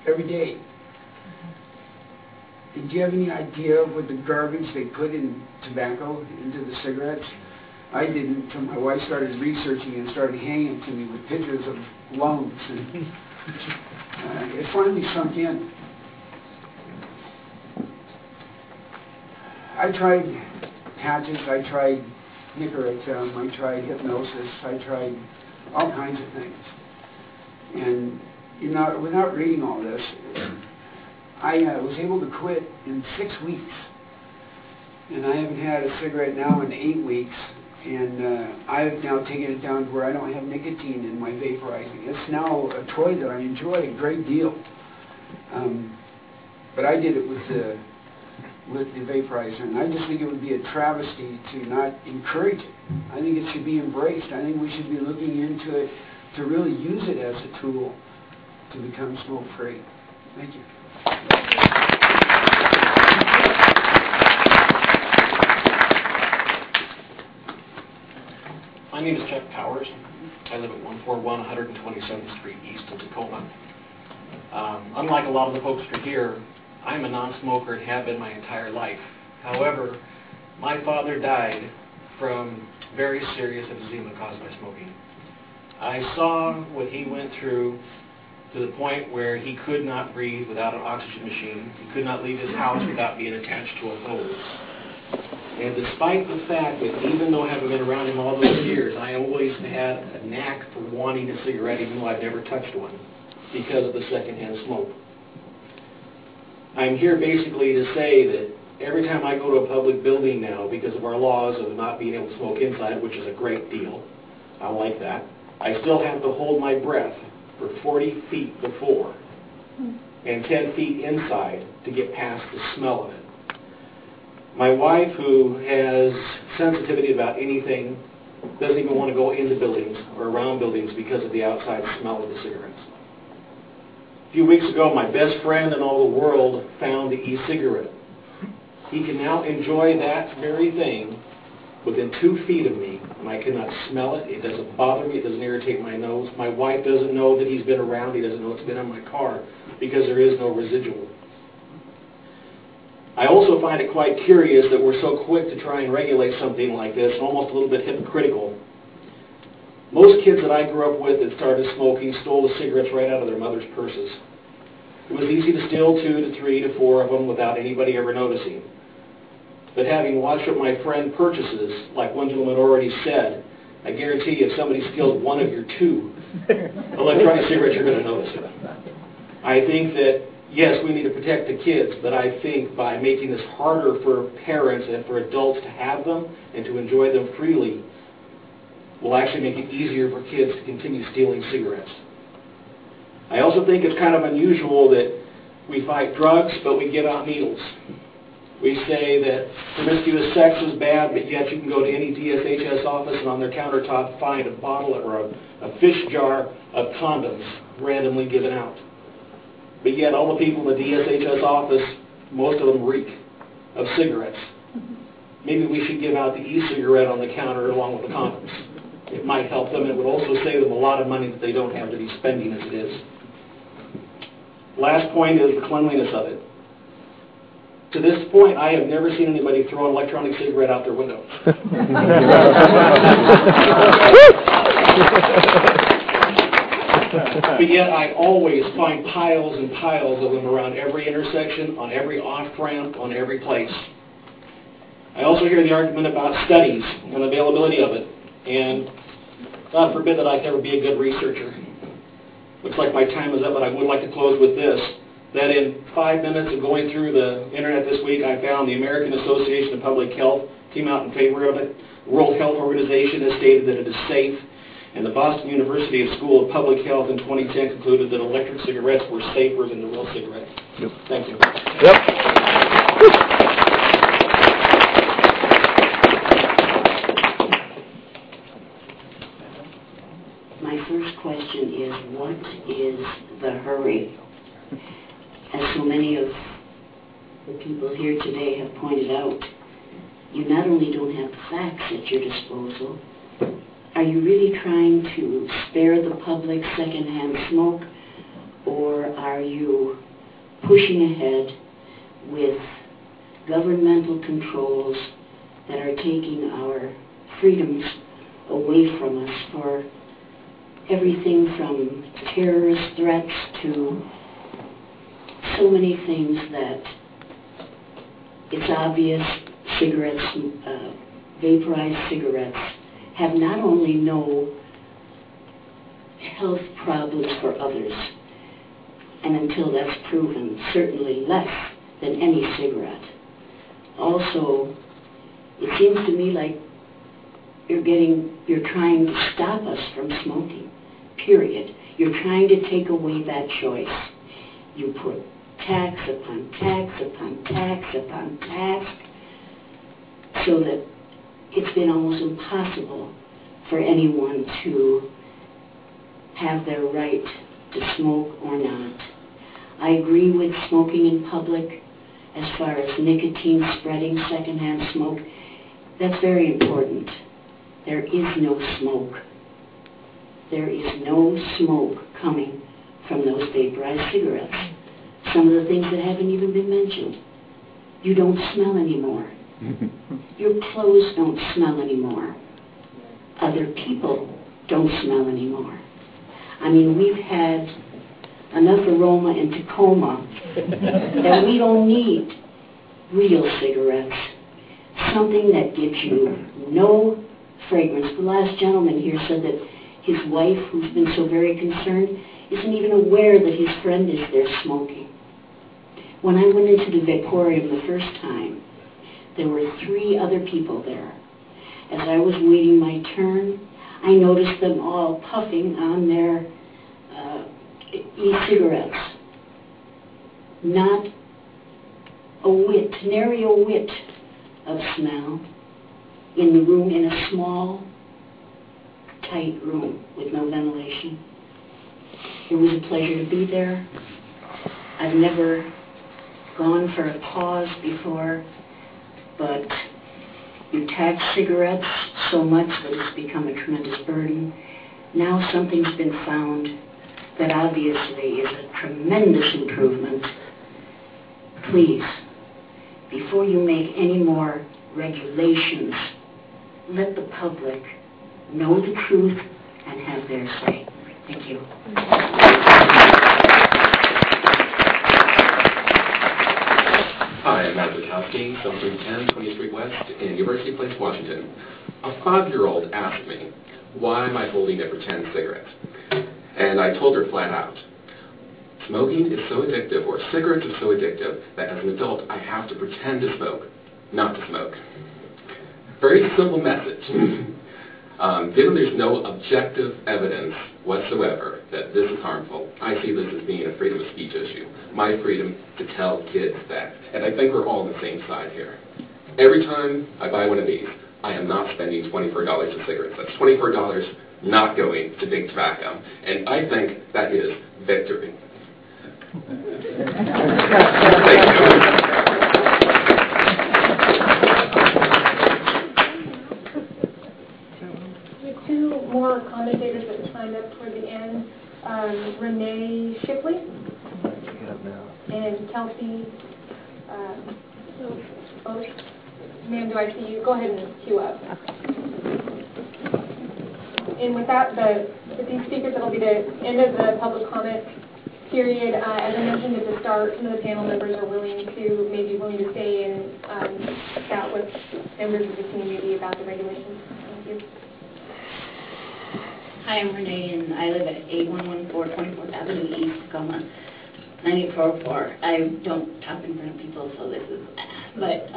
every day. And do you have any idea of what the garbage they put in tobacco into the cigarettes? I didn't until my wife started researching and started hanging to me with pictures of lungs. And it finally sunk in. I tried patches, I tried Nicorette, I tried hypnosis, I tried all kinds of things. And without reading all this, I was able to quit in 6 weeks. And I haven't had a cigarette now in 8 weeks. And I've now taken it down to where I don't have nicotine in my vaporizing. It's now a toy that I enjoy a great deal. But I did it with the vaporizer, and I just think it would be a travesty to not encourage it. I think it should be embraced. I think we should be looking into it to really use it as a tool to become smoke-free. Thank you. My name is Chuck Powers. I live at 141 127th Street East in Tacoma. Unlike a lot of the folks who are here, I'm a non-smoker and have been my entire life. However, my father died from very serious emphysema caused by smoking. I saw what he went through to the point where he could not breathe without an oxygen machine. He could not leave his house without being attached to a hose. And despite the fact that even though having been around him all those years, I always had a knack for wanting a cigarette even though I've never touched one because of the secondhand smoke. I'm here basically to say that every time I go to a public building now, because of our laws of not being able to smoke inside, which is a great deal, I like that, I still have to hold my breath for 40 feet before and 10 feet inside to get past the smell of it. My wife, who has sensitivity about anything, doesn't even want to go into buildings or around buildings because of the outside smell of the cigarettes. A few weeks ago, my best friend in all the world found the e-cigarette. He can now enjoy that very thing within 2 feet of me, and I cannot smell it. It doesn't bother me. It doesn't irritate my nose. My wife doesn't know that he's been around. He doesn't know it's been in my car because there is no residual. I also find it quite curious that we're so quick to try and regulate something like this, and almost a little bit hypocritical. Most kids that I grew up with that started smoking stole the cigarettes right out of their mother's purses. It was easy to steal 2 to 3 to 4 of them without anybody ever noticing. But having watched what my friend purchases, like one gentleman already said, I guarantee you if somebody steals 1 of your 2 electronic cigarettes, you're going to notice it. I think that, yes, we need to protect the kids, but I think by making this harder for parents and for adults to have them and to enjoy them freely will actually make it easier for kids to continue stealing cigarettes. I also think it's kind of unusual that we fight drugs, but we give out needles. We say that promiscuous sex is bad, but yet you can go to any DSHS office and on their countertop find a bottle or a fish jar of condoms randomly given out. But yet all the people in the DSHS office, most of them reek of cigarettes. Maybe we should give out the e-cigarette on the counter along with the condoms. It might help them. It would also save them a lot of money that they don't have to be spending as it is. Last point is the cleanliness of it. To this point, I have never seen anybody throw an electronic cigarette out their window. But yet I always find piles and piles of them around every intersection, on every off-ramp, on every place. I also hear the argument about studies and availability of it. And God forbid that I can ever be a good researcher. Looks like my time is up, but I would like to close with this. That in 5 minutes of going through the internet this week, I found the American Association of Public Health came out in favor of it. The World Health Organization has stated that it is safe. And the Boston University School of Public Health in 2010 concluded that electric cigarettes were safer than the real cigarette. Yep. Thank you. Yep. My first question is, what is the hurry? As so many of the people here today have pointed out, you not only don't have the facts at your disposal, are you really trying to spare the public secondhand smoke, or are you pushing ahead with governmental controls that are taking our freedoms away from us for everything from terrorist threats to so many things that it's obvious cigarettes, vaporized cigarettes, have not only no health problems for others, and until that's proven, certainly less than any cigarette. Also, it seems to me like you're trying to stop us from smoking, period. You're trying to take away that choice. You put tax upon tax upon tax upon tax, so that it's been almost impossible for anyone to have their right to smoke or not. I agree with smoking in public as far as nicotine spreading, secondhand smoke. That's very important. There is no smoke. There is no smoke coming from those vaporized cigarettes. Some of the things that haven't even been mentioned. You don't smell anymore. Your clothes don't smell anymore. Other people don't smell anymore. I mean, we've had enough aroma in Tacoma that we don't need real cigarettes. Something that gives you no fragrance. The last gentleman here said that his wife, who's been so very concerned, isn't even aware that his friend is there smoking. When I went into the Vaporium the first time, there were 3 other people there. As I was waiting my turn, I noticed them all puffing on their e-cigarettes. Not a whit, nary a whit of smell in the room, in a small, tight room with no ventilation. It was a pleasure to be there. I've never gone for a pause before, but you tax cigarettes so much that it's become a tremendous burden. Now something's been found that obviously is a tremendous improvement. Please, before you make any more regulations, let the public know the truth and have their say. Thank you. Hi, I'm Matt Wachowski, 710 20th Street West in University Place, Washington. A 5-year-old asked me, why am I holding a pretend cigarette? And I told her flat out, smoking is so addictive, or cigarettes are so addictive, that as an adult I have to pretend to smoke, not to smoke. Very simple message. Given there's no objective evidence whatsoever that this is harmful, I see this as being a freedom of speech issue. My freedom to tell kids that. And I think we're all on the same side here. Every time I buy one of these, I am not spending $24 for cigarettes. That's $24 not going to big tobacco. And I think that is victory. Thank you. Two more commentators that signed up toward the end, Renee Shipley and Kelsey both. Ma'am, do I see you? Go ahead and queue up. And with that, with these speakers, it'll be the end of the public comment period. As I mentioned at the start, some of the panel members are willing to stay and chat with members of the community about the regulations. Thank you. Hi, I'm Renee, and I live at 8114 24th Avenue East, Tacoma, 9404. I don't talk in front of people, so this is, but